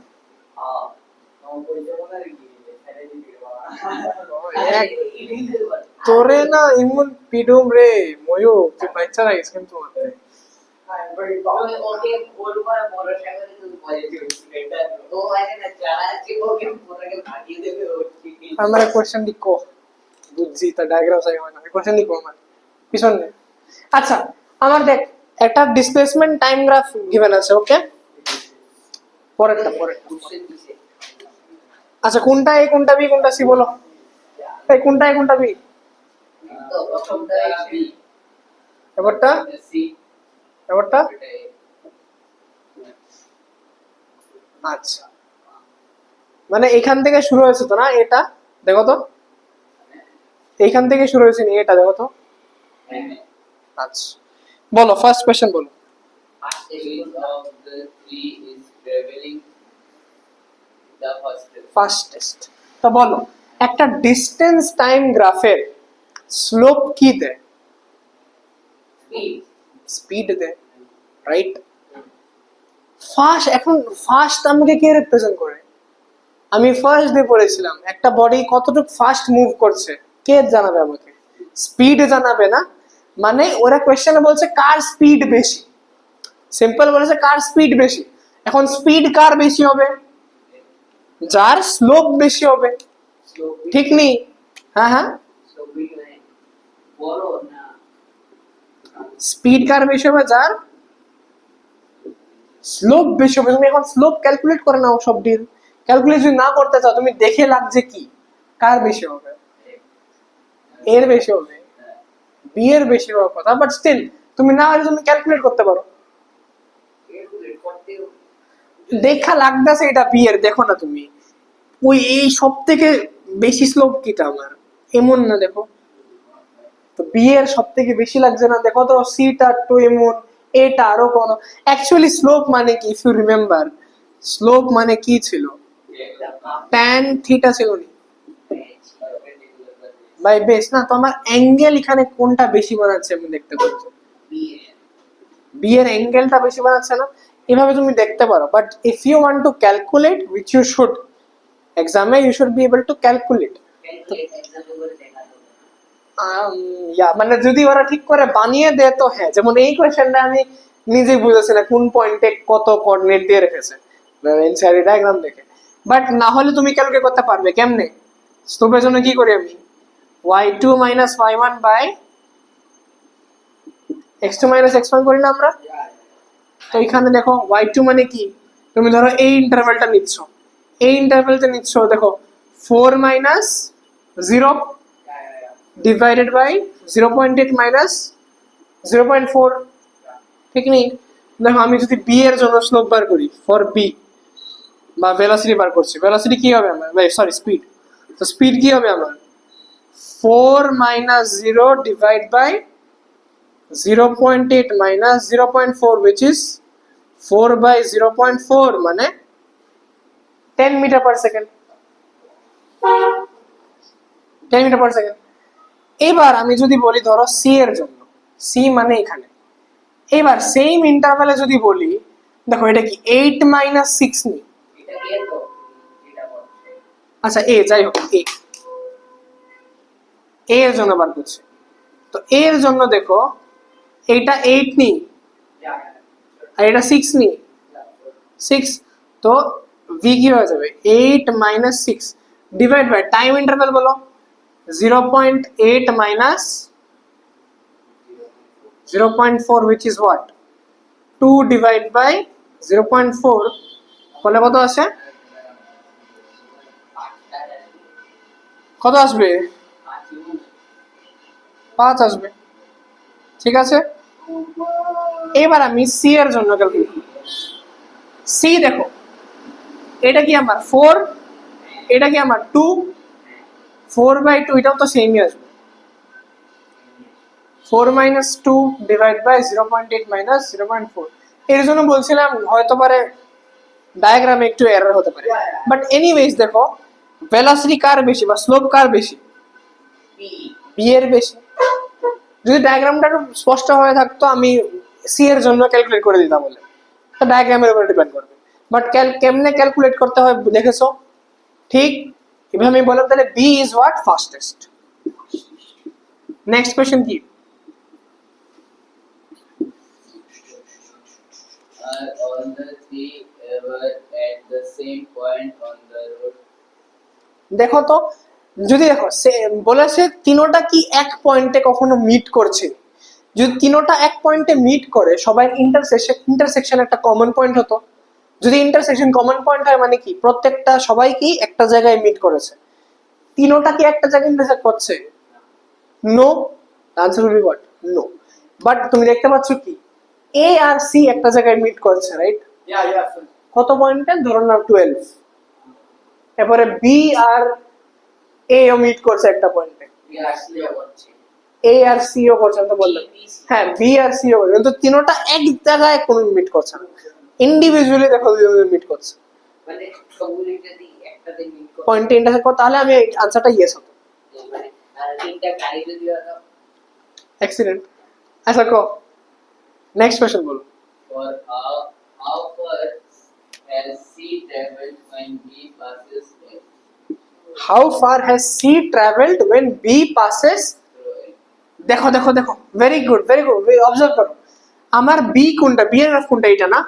তোরে না এমন পিডুম রে ময়ূর, তুই বাচ্চা রাখিস কিন্তু ওকে বলবার বড় সাগরে তুমি বলে এটা ও আগে না যারা আছে ওকে পুরোকে ভাগিয়ে দেবে ও ঠিক। আমরা কোশ্চেন লিখো বুঝছি তা ডায়াগ্রাম সাই হয় না, কোশ্চেন লিখো আমার পিছন নে। আচ্ছা আমার দেখ একটা ডিসপ্লেসমেন্ট টাইম গ্রাফ গিভেন আছে, ওকে পরেরটা। কোশ্চেন দিছে আচ্ছা কোনটা এ কোনটা বি কোনটা সি বলো, এই কোনটা এ কোনটা বি? তো প্রথমটা বি, এবারটা সি, এবারটা এটা এ। আচ্ছা মানে এখান থেকে শুরু হয়েছে তো না এটা, দেখো তো এইখান থেকে শুরু হয়েছে নি এটা, দেখো তো। আচ্ছা বলো ফার্স্ট কোশ্চেন বলো। Which of the three is traveling the fastest? Fastest তো বলো একটা ডিস্টেন্স টাইম গ্রাফের স্লোপ কি দেয়? স্পিড স্পিড দেয়, রাইট। ফার্স্ট এখন ফার্স্ট আমাকে কে রিপ্রেজেন্ট করে? আমি ফার্স্ট দিয়ে পড়েছিলাম একটা বডি কতটুকু ফাস্ট মুভ করছে কে জানাবে আমাকে? স্পিড জানাবে না, মানে ওরা কোশ্চেনে বলছে কার স্পিড বেশি, সিম্পল বলেছে কার স্পিড বেশি। এখন স্পিড কার বেশি হবে? যার স্লোপ বেশি হবে, ঠিক নেই? হ্যাঁ হ্যাঁ স্পিড মানে বড় না স্পিড কার বেশি হবে? যার স্লোপ বেশি হবে। তুমি এখন স্লোপ ক্যালকুলেট করে নাও, সব ডিল ক্যালকুলেট যদি না করতে চাও তুমি দেখে লাগছে কি কার বেশি হবে, এর বেশি হবে। বি এর বেশি হওয়ার কথা, বাট স্টিল তুমি না হলে তুমি ক্যালকুলেট করতে পারো। ক্যালকুলেট করতে দেখা লাগতেছে এটা বি এর, দেখো না তুমি ওই এই সব থেকে বেশি স্লোপ কিটা আমার, এমন না দেখো তো বি এর সব থেকে বেশি লাগছে না, দেখো তো সিটা টু এমন, এটা আরো কোন। অ্যাকচুয়ালি স্লোপ মানে কি, ইফ ইউ রিমেম্বার স্লোপ মানে কি ছিল, ট্যান থিটা ছিল নি বাই বেস না, তো আমার অ্যাঙ্গেল এখানে কোনটা বেশি বানাচ্ছে আমি দেখতে পাচ্ছি, বি এর অ্যাঙ্গেলটা বেশি বানাচ্ছে না, এভাবে তুমি দেখতে পারো। But if you want to calculate, which you should, এক্সামে you should be able to calculate. Example করে দেখা যাবে। মানে যদি ওরা ঠিক করে বানিয়ে দেয় তো হ্যাঁ, যেমন এই কোয়েশ্চেনটা আমি নিজেই বুঝেছি না কোন পয়েন্টে কত কোঅর্ডিনেট দিয়ে রেখেছে এনসিআরটি ডায়াগ্রাম দেখে। বাট না হলে তুমি ক্যালকুলেট করতে পারবে কেমনে, স্লোপের জন্য কি করি আমি, y2 minus y1 by x2 minus x1 করি না আমরা। তো এখানে দেখো y2 মানে কি, তুমি ধরো এই ইন্টারভ্যালটা নিচ্ছ, এই ইন্টারভ্যালটা নিচ্ছ, দেখো 4 minus 0 divided by 0.8 minus 0.4, ঠিক নেই। দেখো আমি যদি b এর জন্য স্লোপ বার করি ফর b, বা ভেলোসিটি বার করছি, ভেলোসিটি কি হবে আমার, সরি স্পিড, তো স্পিড কি হবে আমার 4 minus 0 divide by 0.8 minus 0.4 which is 4 by 0.4 মানে 10 meter per second, 10 meter per second। এবার আমি যদি বলি ধরো সি এর জন্য, সি মানে এখানে, এবার সেম ইন্টারভ্যালে যদি বলি, দেখো এটা কি 8 minus 6 নি, এটা কি তো এটা বলছে আচ্ছা এ যাই হোক এ এর জন্য বার করছি, তো এর জন্য দেখো এইটা 8 নি আর এটা 6 নি, 6, তো ভি কি হয়ে যাবে 8 minus 6 divide by time interval বলো 0.8 minus 0.4 which is what 2 divide by 0.4 বলে কত আসে, কত আসবে 5 আসবে, ঠিক আছে। এবার আমি সি এর জন্য ক্যালকুলেট করি, সি দেখো এটা কি আমার 4, এটা কি আমার 2, 4/2 এটাও তো সেমই আসবে, 4 minus 2 divide by 0.8 minus 0.4। এর জন্য বলছিলাম হয়তো পারে ডায়াগ্রামে একটু এরর হতে পারে, বাট এনিওয়েজ দেখো ভেলোসিটি কার বেশি বা স্লোপ কার বেশি, বি বি এর বেশি। যদি ডায়াগ্রামটা একটু স্পষ্ট হয়ে থাকতো আমি সি এর জন্য ক্যালকুলেট করে দিতাম বলে, তো ডায়াগ্রামের উপর ডিপেন্ড করবে। বাট কেমনে ক্যালকুলেট করতে হয় দেখেছো, ঠিক এভাবে আমি বললাম, তাহলে B is what fastest. Next question কি, Are all the three ever at the same point on the road? দেখো তো যদি দেখো বলেছে তিনোটা কি এক পয়েন্টে কখনো মিট করছে, যদি তিনোটা এক পয়েন্টে মিট করে সবাই ইন্টারসেকশন একটা কমন পয়েন্ট হতো, যদি ইন্টারসেকশন কমন পয়েন্ট হয় মানে কি প্রত্যেকটা সবাই কি একটা জায়গায় মিট করেছে, তিনোটা কি একটা জায়গায় ইন্টারসেক্ট করছে, no, answer will be what no. But তুমি দেখতে পাচ্ছ কি এ আর সি একটা জায়গায় মিট করছে, রাইট, কত পয়েন্টে, ধরুন না 12, এরপরে বি আর এ ও মিট করছে একটা পয়েন্টে, বি আসলে বলছে এ আর সি ও করছে, আমি তো বললাম হ্যাঁ বি আর সি ও করছে, কিন্তু তিনোটা এক জায়গায় কোনো মিট করছে না, ইন্ডিভিজুয়ালি দেখো মিট করছে মানে সবগুলি যদি একটাতে মিট করে পয়েন্টে ইন্টারসেক্ট করে, তাহলে আমি আনসারটা ইয়েস হতো, মানে আর তিনটা গাড়ি যদি হতো অ্যাক্সিডেন্ট। আচ্ছা কো নেক্সট কোশ্চেন বলো, For how far has C traveled when B passes A? How far has C travelled when B passes, Through A. দেখো দেখো দেখো ভেরি গুড অবজার্ভ করো, আমার বি কোনটা, বি এর গ্রাফ কোনটা, এটা না,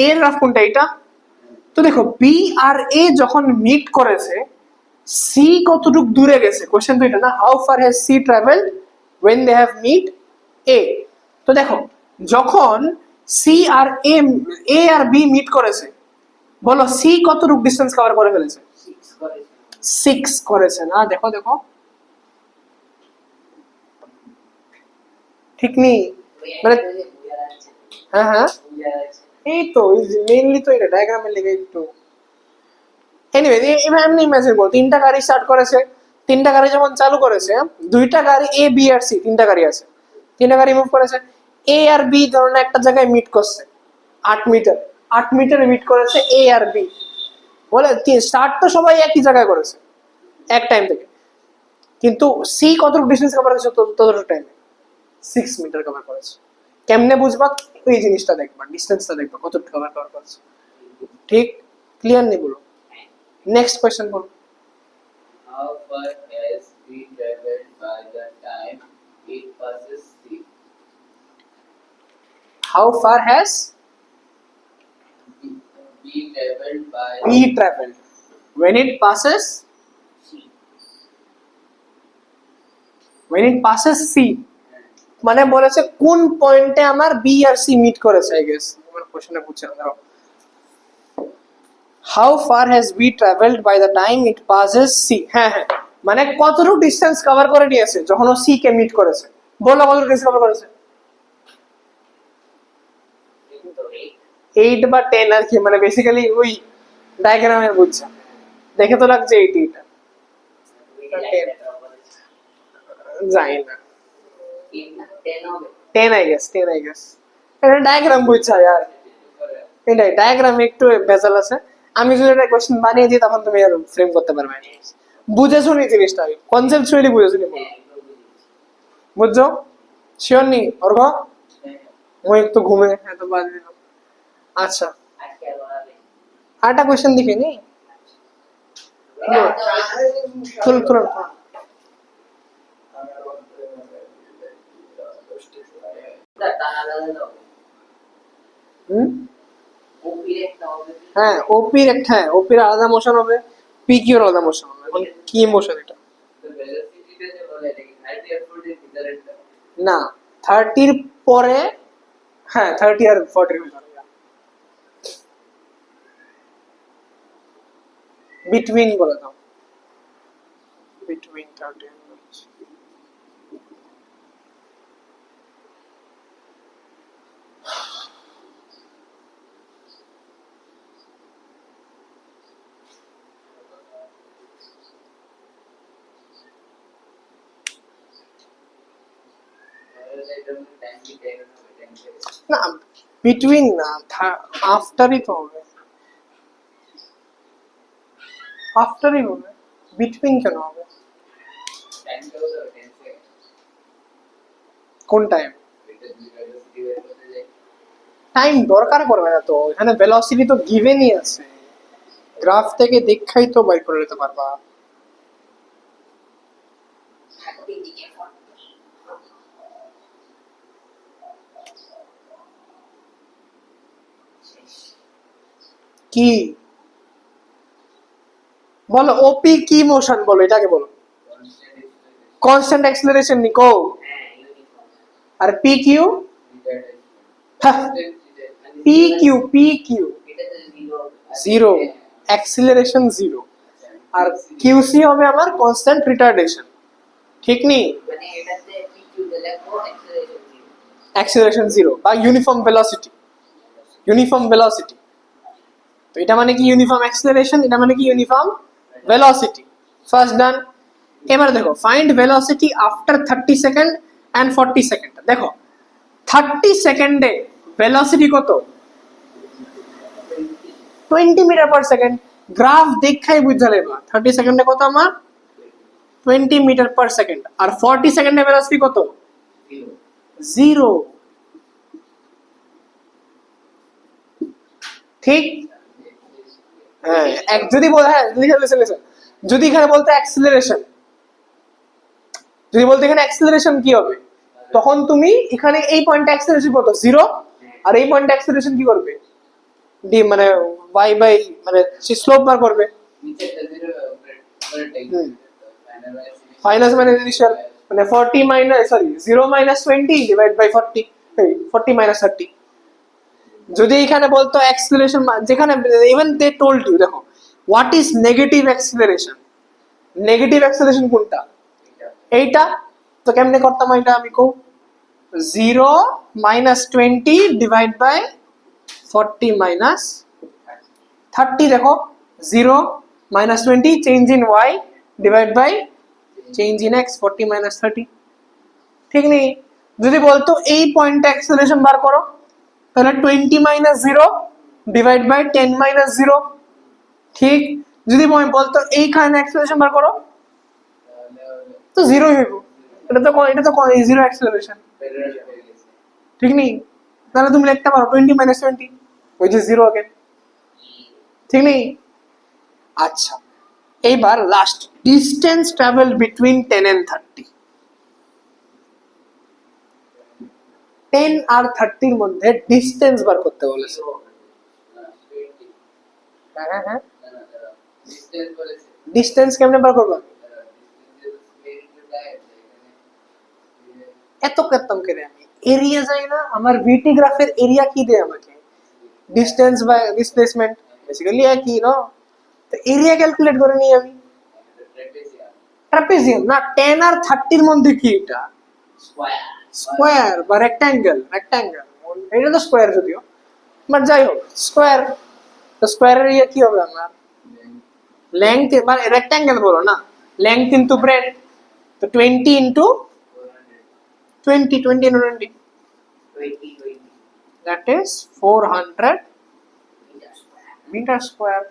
এ এর গ্রাফ কোনটা, এটা, তো দেখো বি আর এ যখন মিট করেছে সি কতটুক দূরে গেছে, কোশ্চেন তো এটা না, how far has C travelled when they have meet এ। তো দেখো যখন C R A R be meet করেছে, বলো সি কতটুক ডিসটেন্স কভার করে ফেলেছে, 6 করে 6 করেছে না, দেখো দেখো ঠিক নেই মানে হ্যাঁ হ্যাঁ এই তো মেইনলি তো এটা ডায়াগ্রামের লেগে একটু এনিওয়ে এবার এমনি ইমাজিন করো তিনটা গাড়ি স্টার্ট করেছে তিনটা গাড়ি যখন চালু করেছে দুইটা গাড়ি এ বি আর সি তিনটা গাড়ি আছে তিনটা গাড়ি মুভ করেছে এ আর বি ধরনের একটা জায়গায় মিট করছে 8 মিটারে মিট করেছে এ আর বি বলে স্টার্ট তো সবাই একই জায়গায় করেছে এক টাইম থেকে কিন্তু সি কতটুকু ডিস্টেন্স কভার করেছে ততটুকু টাইমে 6 মিটার কভার করেছে কেমনে বুঝবা এই জিনিসটা দেখবা ডিস্টেন্সটা দেখবা কতটুকু কভার করেছে ঠিক ক্লিয়ার নেই বলো নেক্সট কোয়েশ্চেন বলো How far has B traveled by the time it passes C? how far has B traveled by B traveled when it passes C মানে বলেছে কোন পয়েন্টে আমার বি আর সি মিট করেছে আই গেস আমার কোশ্চেনটা বুঝছে না দাঁড়াও how far has B travelled by the time it passes C হ্যাঁ হ্যাঁ মানে কতটুকু ডিসটেন্স কভার করে নিয়েছে যখন ও সি কে মিট করেছে বলো কতটুকু ডিসটেন্স কভার করেছে 8 বা 10 আর কি মানে বেসিক্যালি ওই ডায়াগ্রামে বুঝছে দেখে তো লাগছে 80 এটা জানি না 10 আই গেস এটা ডায়াগ্রাম বুঝছা यार এটাই ডায়াগ্রামে একটু ভেজাল আছে আমি যদি একটা কোশ্চেন বানিয়ে দিই তখন তুমি আর ফ্রেম করতে পারবে না বুঝেছো নি জিনিসটা কনসেপচুয়ালি বুঝেছো নি বুঝছো শিওর নি অর্ঘ মই একটু ঘুমে এত বাদ দিলাম আচ্ছা আরেকটা কোশ্চেন দেখি নি তুল হ্যাঁ ওপির একটা হ্যাঁ ওপির আলাদা মোশন হবে পি কিউর আলাদা মোশন হবে এখন কি মোশন এটা the velocity টা যে বলে এটা কি 30 আর 40 এর ভিতরে না 30 এর পরে হ্যাঁ 30 আর 40 এর ভিতরে বিটুইন বলে দাও বিটুইন 30 and 40 না বিটুইন না আফটারই তো হবে আফটারই হবে বিটুইন কেন হবে কোন টাইম টাইম দরকার পড়বে না তো এখানে ভেলোসিটি তো গিভেনই আছে গ্রাফ থেকে দেখাই তো বাইর করে নিতে পারবা কি বলো ওপি কি মোশন বলো এটাকে বলো কনস্ট্যান্ট অ্যাক্সিলারেশন নিকো আর P Q P Q zero acceleration zero আর কিউসি হবে আমার কনস্ট্যান্ট রিটার্ডেশন ঠিক নেই অ্যাক্সিলারেশন জিরো বা ইউনিফর্ম ভেলোসিটি তো এটা মানে কি ইউনিফর্ম অ্যাক্সিলারেশন এটা মানে কি ইউনিফর্ম ভেলোসিটি ফার্স্ট ডান এবার দেখো find velocity after 30 second and 40 second দেখো 30 সেকেন্ডে ভেলোসিটি কত 20 মিটার পার সেকেন্ড গ্রাফ দেখাই বুঝা লেবা 30 সেকেন্ডে কত আমার 20 মিটার পার সেকেন্ড আর 40 সেকেন্ডে ভেলোসিটি কত 0 ঠিক হ্যাঁ এক যদি বলে হ্যাঁ লিসেন যদি এখানে বলতে অ্যাক্সিলারেশন যদি বলতে এখানে অ্যাক্সিলারেশন কি হবে তখন তুমি এখানে এই পয়েন্টে অ্যাক্সিলারেশন কত 0 আর এই পয়েন্টে অ্যাক্সিলারেশন কি করবে ডি মানে y বাই মানে সে স্লোপ বার করবে ফাইনাস মানে ইনিশিয়াল মানে 40 minus sorry 0 minus 20 divide by 40 40 minus 30 যদি এখানে বলতো অ্যাক্সিলারেশন যেখানে ইভেন দে টোল্ড ইউ দেখো হোয়াট ইজ নেগেটিভ অ্যাক্সিলারেশন কোনটা এইটা তো কেমনে করতাম এটা আমি কও 0 minus 20 divide by 40 minus 30 দেখো 0 minus 20 change in y divide by change in x 40 minus 30 ঠিক নেই যদি বলতো এই পয়েন্টে অ্যাক্সেলারেশন বার করো তাহলে 20 minus 0 divide by 10 minus 0 ঠিক যদি বলতো এইখানে অ্যাক্সেলারেশন বার করো তো 0 হইব এটা তো জিরো অ্যাক্সেলারেশন ঠিক নেই তাহলে তুমি লিখতে পারো 20 minus 20 which is 0 again ঠিক নেই আচ্ছা এইবার last distance travel between 10 and 30 10 আর 30 এর মধ্যে ডিসটেন্স বার করতে বলেছে হ্যাঁ হ্যাঁ ডিসটেন্স বলেছে ডিসটেন্স কেমনে বার করব এত করতাম করে আমি এরিয়া যাই না আমার ভিটি গ্রাফের এরিয়া কি দেয় আমাকে ডিসটেন্স বাই ডিসপ্লেসমেন্ট বেসিক্যালি একই না তো এরিয়া ক্যালকুলেট করে নিই আমি ট্রাপিজিয়াম না 10 আর 30 এর মধ্যে কি এটা স্কয়ার বা রেক্ট্যাঙ্গেল এটা তো স্কয়ার যদিও বাট যাই হোক স্কয়ার তো স্কয়ারের এরিয়া কি হবে আমার লেংথ মানে রেক্ট্যাঙ্গেল বলো না লেংথ ইনটু ব্রেডথ তো 20 into 20 into 20 that is 400 meter square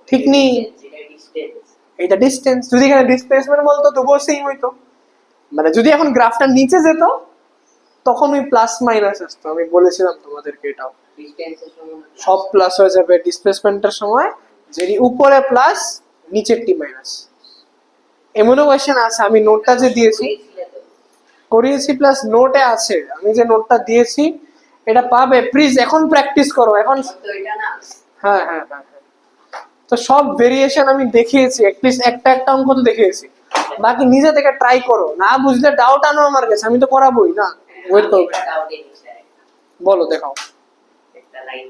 ঠিক নেই এটা ডিসটেন্স যদি এখানে ডিসপ্লেসমেন্ট বলতো তবুও সেম হইতো মানে যদি এখন গ্রাফটা নিচে যেত তখন ওই প্লাস মাইনাস আসতো আমি বলেছিলাম তোমাদেরকে এটাও সব প্লাস হয়ে যাবে ডিসপ্লেসমেন্টের সময় যদি উপরে প্লাস নিচেরটি মাইনাস এমনও কোয়েশ্চেন আছে আমি নোটটা যে দিয়েছি করিয়েছি প্লাস নোটে আছে আমি যে নোটটা দিয়েছি এটা পাবে প্লিজ এখন প্র্যাকটিস করো এখন হ্যাঁ হ্যাঁ হ্যাঁ তো সব ভেরিয়েশন আমি দেখিয়েছি অ্যাটলিস্ট একটা অঙ্ক তো দেখিয়েছি বাকি নিজে থেকে ট্রাই করো না বুঝলে ডাউট আনো আমার কাছে আমি তো করাবোই না ওয়েট করবে বলো দেখাও একটা লাইন